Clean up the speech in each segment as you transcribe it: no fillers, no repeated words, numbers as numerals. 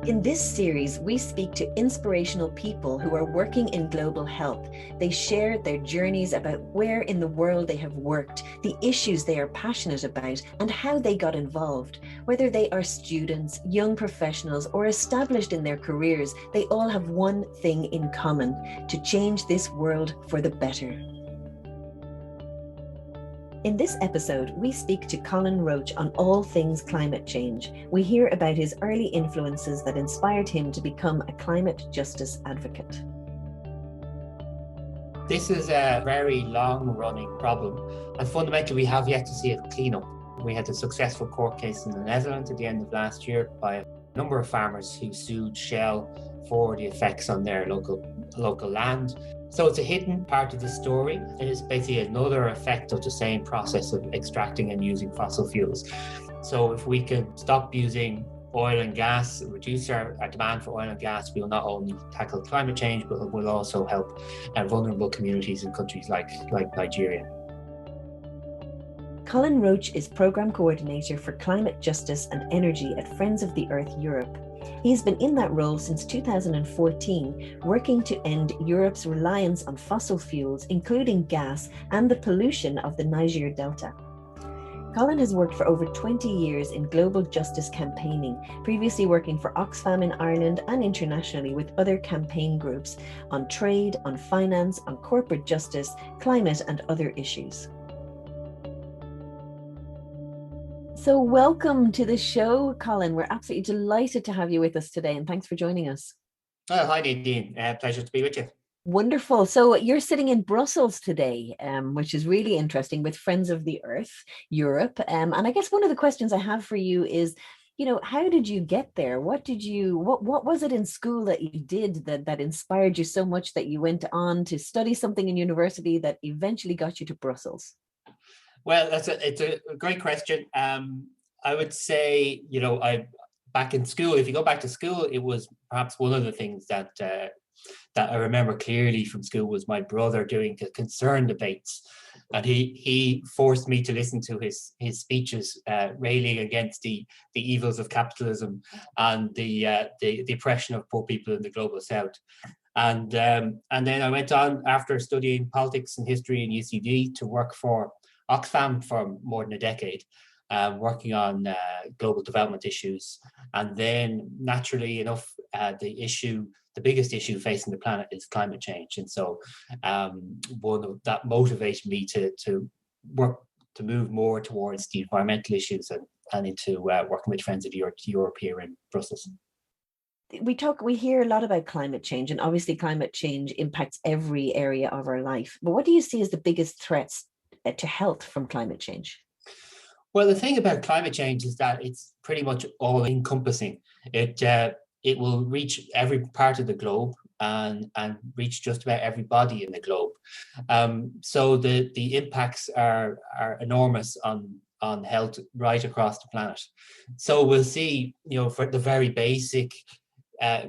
In this series, we speak to inspirational people who are working in global health. They share their journeys about where in the world they have worked, the issues they are passionate about, and how they got involved. Whether they are students, young professionals, or established in their careers, they all have one thing in common: to change this world for the better. In this episode, we speak to Colin Roche on all things climate change. We hear about his early influences that inspired him to become a climate justice advocate. This is a very long-running problem, and fundamentally we have yet to see it clean up. We had a successful court case in the Netherlands at the end of last year by a number of farmers who sued Shell for the effects on their local land. So it's a hidden part of the story. It is basically another effect of the same process of extracting and using fossil fuels. So if we can stop using oil and gas, reduce our demand for oil and gas, we'll not only tackle climate change, but we'll also help vulnerable communities in countries like Nigeria. Colin Roche is Programme Coordinator for Climate Justice and Energy at Friends of the Earth Europe. He has been in that role since 2014, working to end Europe's reliance on fossil fuels, including gas, and the pollution of the Niger Delta. Colin has worked for over 20 years in global justice campaigning, previously working for Oxfam in Ireland and internationally with other campaign groups on trade, on finance, on corporate justice, climate, and other issues. So welcome to the show, Colin. We're absolutely delighted to have you with us today, and thanks for joining us. Oh, hi, Nadine. Pleasure to be with you. Wonderful. So you're sitting in Brussels today, which is really interesting, with Friends of the Earth Europe. And I guess one of the questions I have for you is, how did you get there? What was it in school that you did that inspired you so much that you went on to study something in university that eventually got you to Brussels? Well, it's a great question. I would say, back in school, if you go back to school, it was perhaps one of the things that I remember clearly from school was my brother doing the concern debates, and he forced me to listen to his speeches railing against the evils of capitalism and the oppression of poor people in the global south. And then I went on after studying politics and history in UCD to work for Oxfam for more than a decade, working on global development issues. And then, naturally enough, the biggest issue facing the planet is climate change. And so one of that motivated me to work to move more towards the environmental issues and into working with Friends of Europe here in Brussels. We hear a lot about climate change, and obviously climate change impacts every area of our life. But what do you see as the biggest threats to health from climate change? Well, the thing about climate change is that it's pretty much all encompassing. It will reach every part of the globe and reach just about everybody in the globe. So the impacts are enormous on health right across the planet. So we'll see, for the very basic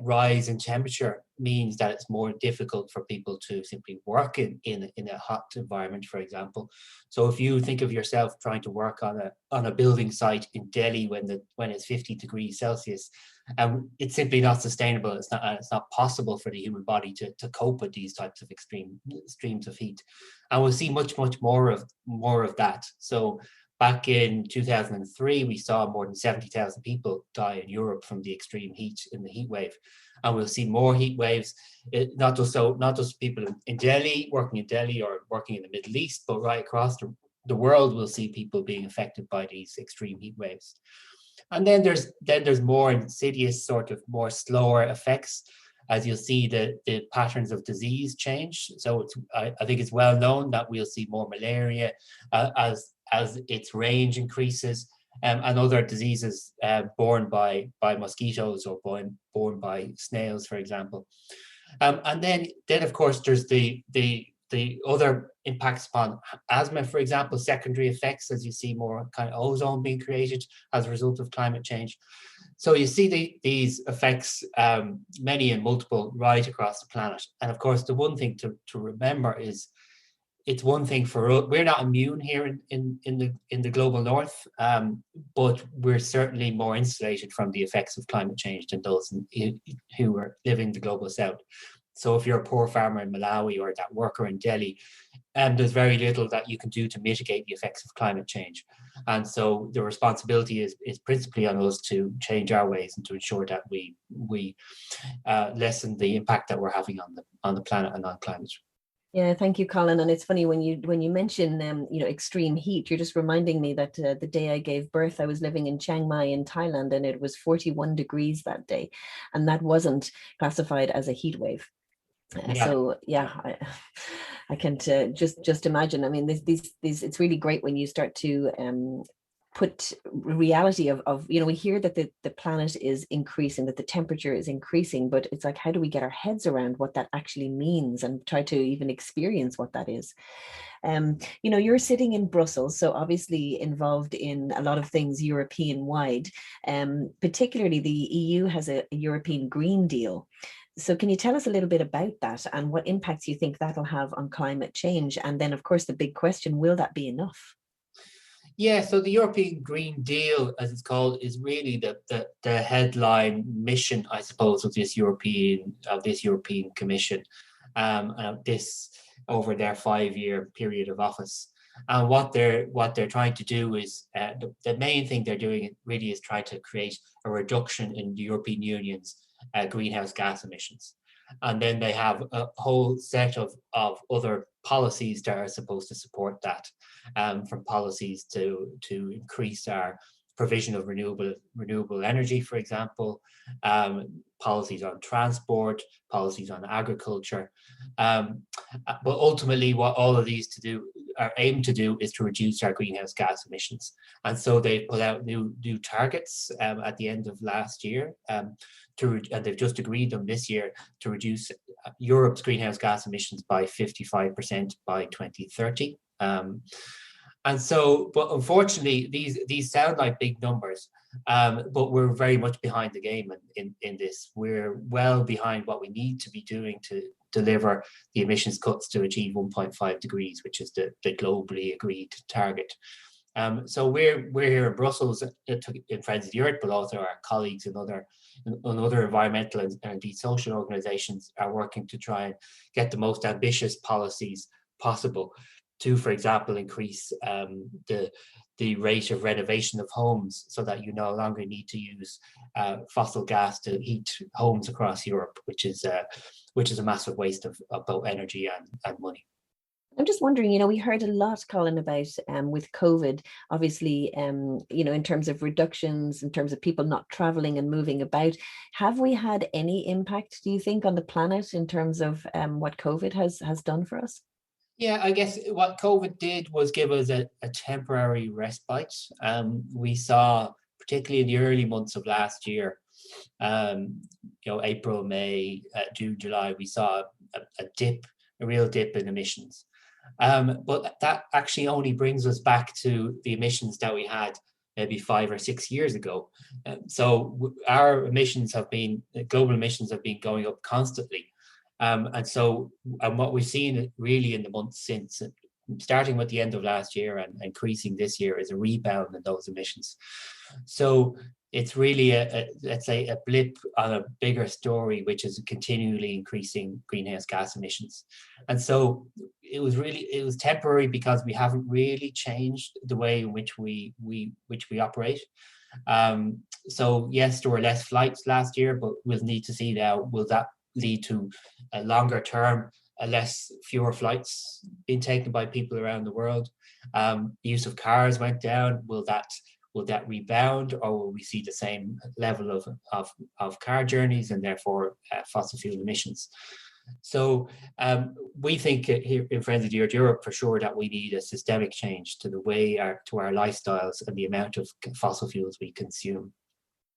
rise in temperature means that it's more difficult for people to simply work in a hot environment, for example. So if you think of yourself trying to work on a building site in Delhi when it's 50 degrees Celsius, it's simply not sustainable. It's not possible for the human body to cope with these types of extremes of heat, and we'll see much more of that. So back in 2003, we saw more than 70,000 people die in Europe from the extreme heat in the heat wave. And we'll see more heat waves, not just people in Delhi, working in Delhi or working in the Middle East, but right across the world, we'll see people being affected by these extreme heat waves. And then there's more insidious, sort of more slower effects, as you'll see the patterns of disease change. So I think it's well known that we'll see more malaria as its range increases, and other diseases borne by mosquitoes or borne by snails, for example. And then of course there's the other impacts upon asthma, for example, secondary effects, as you see more kind of ozone being created as a result of climate change. So you see these effects, many and multiple, right across the planet. And of course, the one thing to remember is it's one thing for us. We're not immune here in the global north, but we're certainly more insulated from the effects of climate change than those who are living in the global south. So if you're a poor farmer in Malawi or that worker in Delhi, there's very little that you can do to mitigate the effects of climate change. And so the responsibility is principally on us to change our ways and to ensure that we lessen the impact that we're having on the planet and on climate. Yeah, thank you, Colin. And it's funny when you mention extreme heat, you're just reminding me that the day I gave birth, I was living in Chiang Mai in Thailand, and it was 41 degrees that day, and that wasn't classified as a heat wave. So yeah, I can't just imagine. I mean, these it's really great when you start to put reality of we hear that the planet is increasing, that the temperature is increasing, but it's like, how do we get our heads around what that actually means and try to even experience what that is? You're sitting in Brussels, so obviously involved in a lot of things European wide. Particularly the EU has a European Green Deal. So can you tell us a little bit about that and what impacts you think that'll have on climate change? And then, of course, the big question, will that be enough? Yeah, so the European Green Deal, as it's called, is really the headline mission, I suppose, of this European Commission, this over their 5-year period of office. And what they're trying to do is the main thing they're doing really is try to create a reduction in the European Union's greenhouse gas emissions. And then they have a whole set of other policies that are supposed to support that, from policies to increase our provision of renewable energy, for example, policies on transport, policies on agriculture. But ultimately, what all of these are aimed to do is to reduce our greenhouse gas emissions. And so they put out new targets at the end of last year, and they've just agreed them this year to reduce Europe's greenhouse gas emissions by 55% by 2030. And so, but unfortunately, these sound like big numbers, but we're very much behind the game in this. We're well behind what we need to be doing to deliver the emissions cuts to achieve 1.5 degrees, which is the globally agreed target. So we're here in Brussels in Friends of the Earth, but also our colleagues in other environmental and indeed social organisations are working to try and get the most ambitious policies possible to, for example, increase the rate of renovation of homes so that you no longer need to use fossil gas to heat homes across Europe, which is a massive waste of both energy and money. I'm just wondering, we heard a lot, Colin, about with COVID, obviously, in terms of reductions, in terms of people not traveling and moving about. Have we had any impact, do you think, on the planet in terms of what COVID has done for us? Yeah, I guess what COVID did was give us a temporary respite. We saw, particularly in the early months of last year, April, May, June, July, we saw a real dip in emissions. But that actually only brings us back to the emissions that we had maybe 5 or 6 years ago. So our global emissions have been going up constantly. And what we've seen really in the months since, starting with the end of last year and increasing this year, is a rebound in those emissions. So it's really let's say a blip on a bigger story, which is continually increasing greenhouse gas emissions. And so it was temporary because we haven't really changed the way in which we operate. So yes, there were less flights last year, but we'll need to see now, will that lead to a longer term, fewer flights being taken by people around the world? The use of cars went down. Will that rebound, or will we see the same level of car journeys and therefore fossil fuel emissions? So we think here in Friends of the Earth Europe for sure that we need a systemic change to to our lifestyles and the amount of fossil fuels we consume.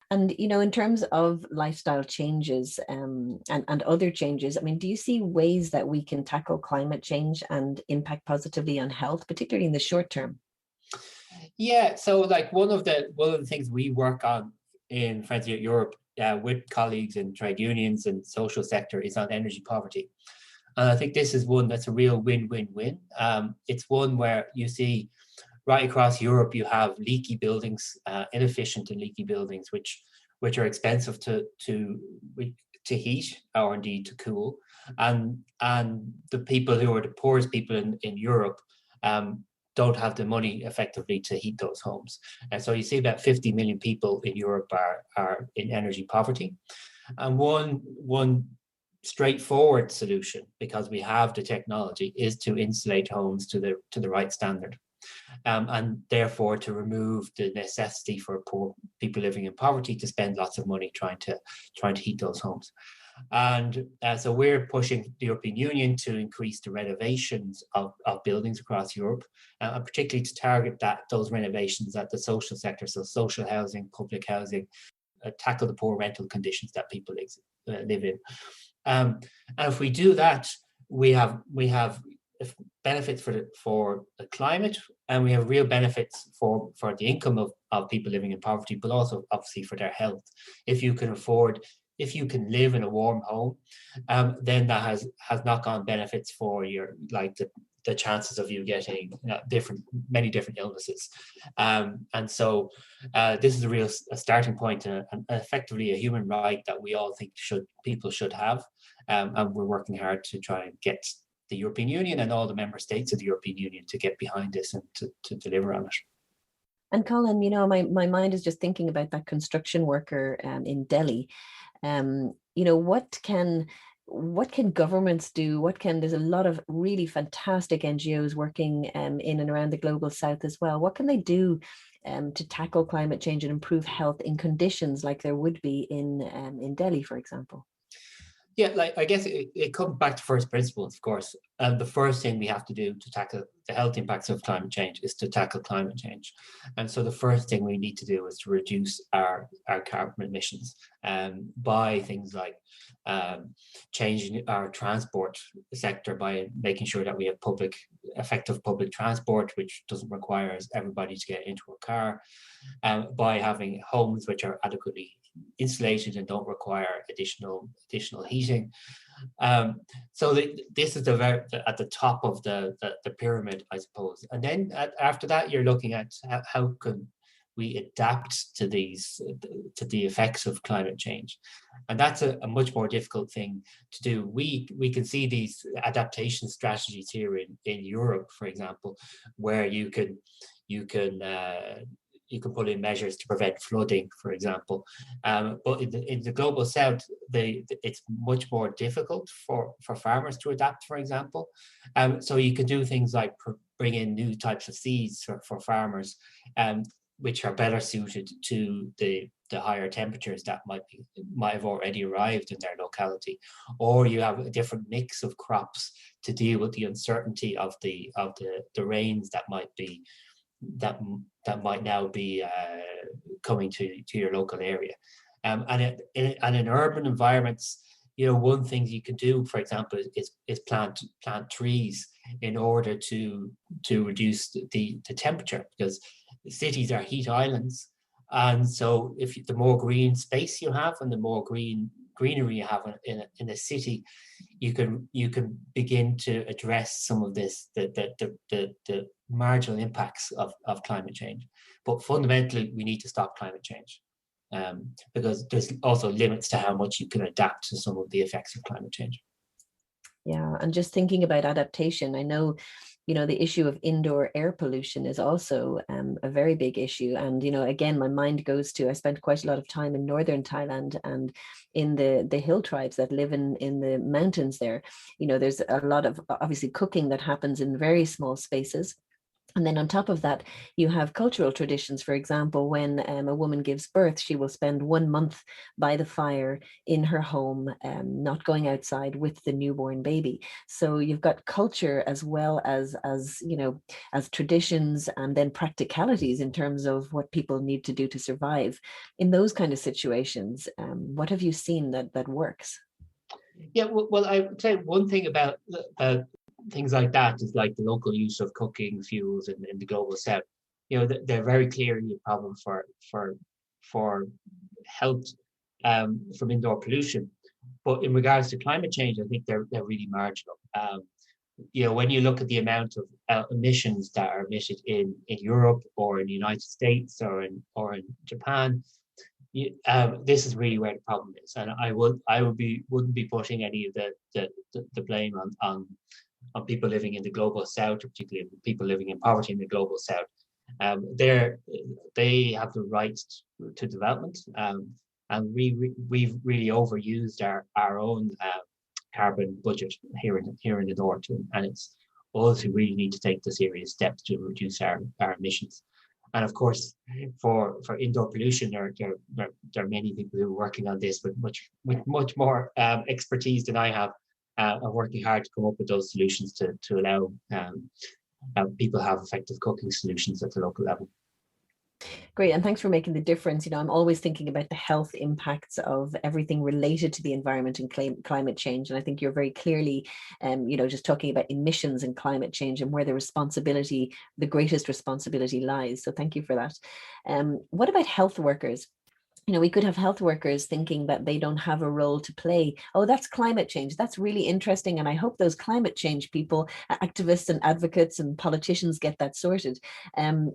And, in terms of lifestyle changes and other changes, I mean, do you see ways that we can tackle climate change and impact positively on health, particularly in the short term? Yeah, so like one of the things we work on in Friends of Europe with colleagues in trade unions and social sector is on energy poverty. And I think this is one that's a real win-win-win. It's one where you see right across Europe, you have leaky buildings, inefficient and leaky buildings, which are expensive to heat or indeed to cool, and the people who are the poorest people in Europe don't have the money effectively to heat those homes. And so you see about 50 million people in Europe are in energy poverty. And one straightforward solution, because we have the technology, is to insulate homes to the right standard. And therefore to remove the necessity for poor people living in poverty to spend lots of money trying to heat those homes. And so we're pushing the European Union to increase the renovations of buildings across Europe, and particularly to target those renovations at the social sector, so social housing, public housing, tackle the poor rental conditions that people live in. And if we do that, we have benefits for the climate, and we have real benefits for the income of people living in poverty, but also obviously for their health. If you can live in a warm home, then that has knock-on benefits for your, like the chances of you getting many different illnesses. And so this is a starting point and effectively a human right that we all think people should have. And we're working hard to try and get the European Union and all the member states of the European Union to get behind this and to deliver on it. And Colin, my mind is just thinking about that construction worker in Delhi. What can governments do? There's a lot of really fantastic NGOs working in and around the global south as well. What can they do to tackle climate change and improve health in conditions like there would be in Delhi, for example? Yeah, like I guess it comes back to first principles, of course. And the first thing we have to do to tackle the health impacts of climate change is to tackle climate change. And so the first thing we need to do is to reduce our carbon emissions by things like changing our transport sector, by making sure that we have effective public transport, which doesn't require everybody to get into a car, by having homes which are adequately insulated and don't require additional heating. So this is at the top of the pyramid, I suppose. And then after that, you're looking at how can we adapt to the effects of climate change, and that's a much more difficult thing to do. We can see these adaptation strategies here in Europe, for example, where you can put in measures to prevent flooding, for example. But in the global south, it's much more difficult for farmers to adapt, for example. So you can do things like bring in new types of seeds for farmers, which are better suited to the higher temperatures that might have already arrived in their locality. Or you have a different mix of crops to deal with the uncertainty of the rains that might now be coming to your local area. And in urban environments, one thing you can do, for example, is plant trees in order to reduce the temperature, because cities are heat islands. And so the more green space you have and the more greenery you have in a city, you can begin to address some of the marginal impacts of climate change. But fundamentally, we need to stop climate change, because there's also limits to how much you can adapt to some of the effects of climate change. Yeah, and just thinking about adaptation, I know, the issue of indoor air pollution is also a very big issue. And, again, my mind goes to, I spent quite a lot of time in northern Thailand and in the hill tribes that live in the mountains there. There's a lot of obviously cooking that happens in very small spaces. And then on top of that, you have cultural traditions. For example, when a woman gives birth, she will spend 1 month by the fire in her home, not going outside with the newborn baby. So you've got culture as well as traditions, and then practicalities in terms of what people need to do to survive. In those kind of situations, what have you seen that works? Yeah, well, I would say one thing about things like that is like the local use of cooking fuels in the global south. They're very clearly a problem for health from indoor pollution. But in regards to climate change, I think they're really marginal. When you look at the amount of emissions that are emitted in Europe or in the United States or in Japan, this is really where the problem is. And wouldn't be putting any of the blame on people living in the global south, or particularly people living in poverty in the global south. They have the right to development, and we've really overused our own carbon budget here in the north, and it's us who really need to take the serious steps to reduce our emissions. And of course, for indoor pollution, there are many people who are working on this with much more expertise than I have, are working hard to come up with those solutions to allow people have effective cooking solutions at the local level. Great, and thanks for making the difference. I'm always thinking about the health impacts of everything related to the environment and climate change. And I think you're very clearly, just talking about emissions and climate change and where the greatest responsibility lies. So thank you for that. What about health workers? We could have health workers thinking that they don't have a role to play. Oh, that's climate change. That's really interesting. And I hope those climate change people, activists and advocates and politicians get that sorted.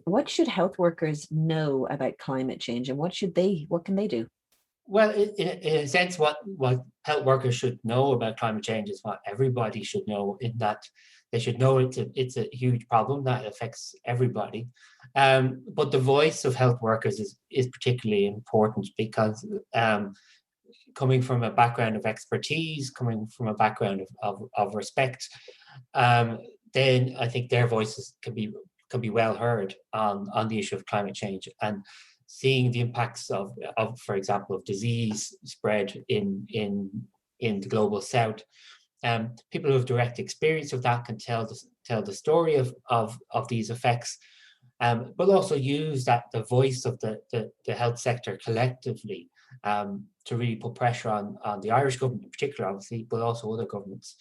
What should health workers know about climate change, and what can they do? Well, in a sense, what health workers should know about climate change is what everybody should know, in that they should know it's a huge problem that affects everybody. But the voice of health workers is particularly important, because coming from a background of expertise, coming from a background of respect, then I think their voices can be well heard on the issue of climate change, and seeing the impacts of for example, of disease spread in the global south. People who have direct experience of that can tell the story of these effects, but also use the voice of the health sector collectively to really put pressure on the Irish government in particular, obviously, but also other governments,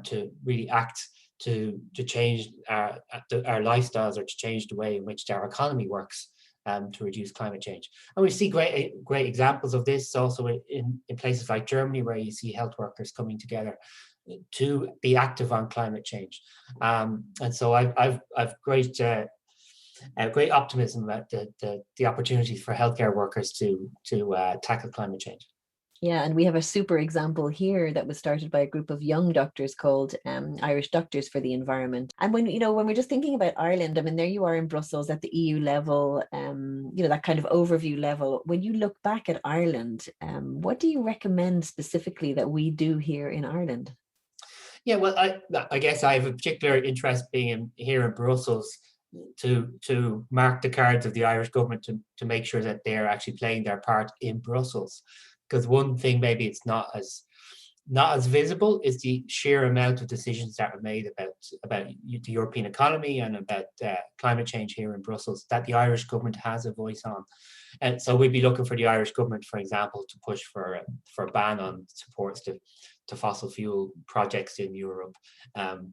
to really act to change our lifestyles, or to change the way in which our economy works, to reduce climate change. And we see great examples of this also in places like Germany, where you see health workers coming together to be active on climate change. And so I've great optimism about the opportunities for healthcare workers to tackle climate change. Yeah, and we have a super example here that was started by a group of young doctors called Irish Doctors for the Environment. And when we're just thinking about Ireland, I mean, there you are in Brussels at the EU level, that kind of overview level. When you look back at Ireland, what do you recommend specifically that we do here in Ireland? Yeah, well, I guess I have a particular interest being here in Brussels to mark the cards of the Irish government to make sure that they're actually playing their part in Brussels. Because one thing maybe it's not as visible is the sheer amount of decisions that are made about the European economy and about climate change here in Brussels that the Irish government has a voice on. And so we'd be looking for the Irish government, for example, to push for a ban on supports to fossil fuel projects in Europe,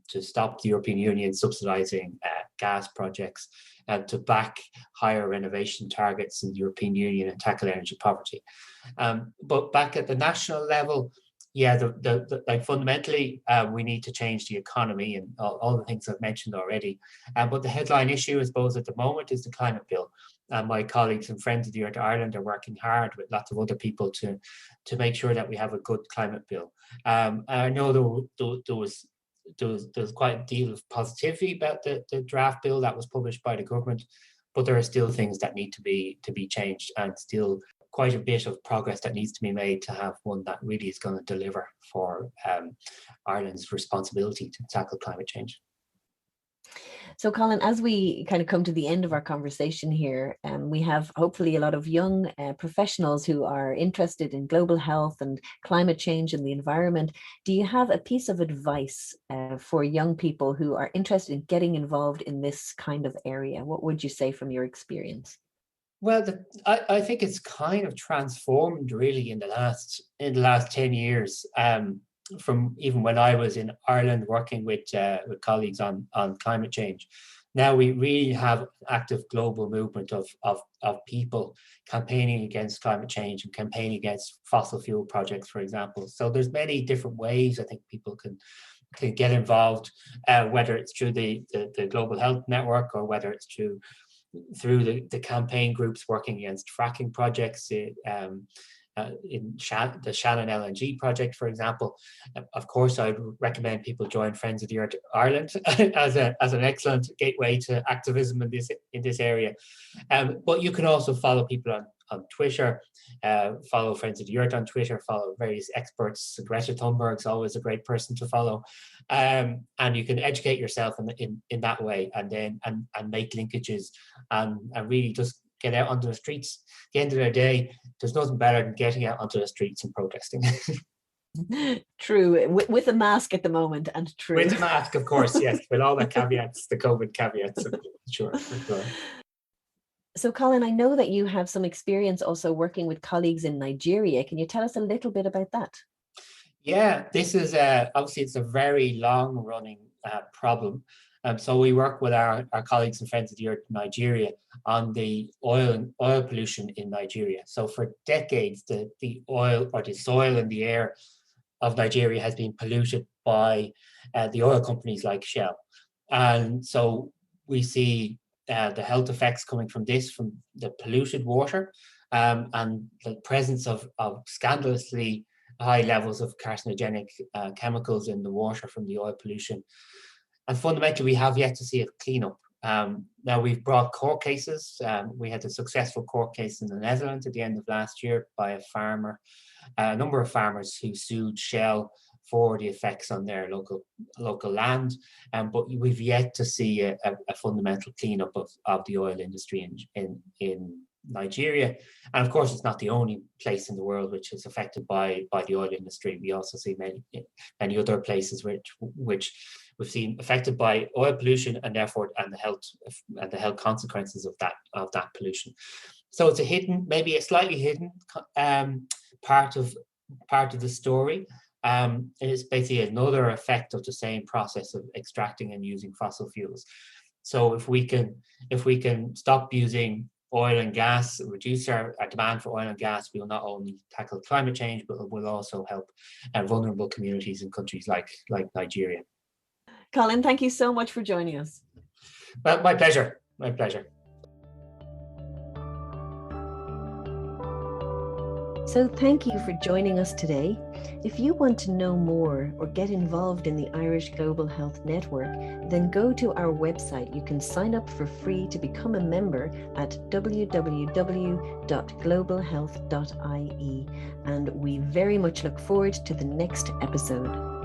to stop the European Union subsidizing gas projects, and to back higher renovation targets in the European Union and tackle energy poverty. But back at the national level, yeah, like fundamentally, we need to change the economy and all the things I've mentioned already. But the headline issue, I suppose, at the moment is the climate bill. My colleagues and friends of the Earth Ireland are working hard with lots of other people to make sure that we have a good climate bill. I know there was quite a deal of positivity about the draft bill that was published by the government, but there are still things that need to be changed, and still quite a bit of progress that needs to be made to have one that really is going to deliver for Ireland's responsibility to tackle climate change. So, Colin, as we kind of come to the end of our conversation here, we have hopefully a lot of young professionals who are interested in global health and climate change and the environment. Do you have a piece of advice for young people who are interested in getting involved in this kind of area? What would you say from your experience? Well, I think it's kind of transformed really in the last 10 years. From even when I was in Ireland working with colleagues on climate change. Now we really have an active global movement of people campaigning against climate change and campaigning against fossil fuel projects, for example. So there's many different ways I think people can get involved, whether it's through the Global Health Network or whether it's through the campaign groups working against fracking projects, in the Shannon LNG project, for example. Of course, I'd recommend people join Friends of the Earth Ireland as an excellent gateway to activism in this area. But you can also follow people on Twitter, follow Friends of the Earth on Twitter, follow various experts. Greta Thunberg's always a great person to follow, and you can educate yourself in that way, and then and make linkages, and really just get out onto the streets. At the end of the day, there's nothing better than getting out onto the streets and protesting. True, with a mask at the moment, and true. With a mask, of course, yes, with all the caveats, the COVID caveats, sure. So, Colin, I know that you have some experience also working with colleagues in Nigeria. Can you tell us a little bit about that? Yeah, this is obviously it's a very long-running problem. So we work with our colleagues and Friends of the Earth in Nigeria on the oil pollution in Nigeria. So for decades, the oil or the soil and the air of Nigeria has been polluted by the oil companies like Shell. And so we see the health effects coming from this, from the polluted water, and the presence of scandalously high levels of carcinogenic chemicals in the water from the oil pollution. And fundamentally, we have yet to see a cleanup. Now, we've brought court cases. We had a successful court case in the Netherlands at the end of last year by a number of farmers who sued Shell for the effects on their local land. But we've yet to see a fundamental cleanup of the oil industry in Nigeria. And of course, it's not the only place in the world which is affected by the oil industry. We also see many other places which we've seen affected by oil pollution, and therefore the health consequences of that pollution. So it's maybe a slightly hidden part of the story. It's basically another effect of the same process of extracting and using fossil fuels. So if we can stop using oil and gas, reduce our demand for oil and gas, we'll not only tackle climate change, but we'll also help vulnerable communities in countries like Nigeria. Colin, thank you so much for joining us. Well, my pleasure. My pleasure. So thank you for joining us today. If you want to know more or get involved in the Irish Global Health Network, then go to our website. You can sign up for free to become a member at www.globalhealth.ie. And we very much look forward to the next episode.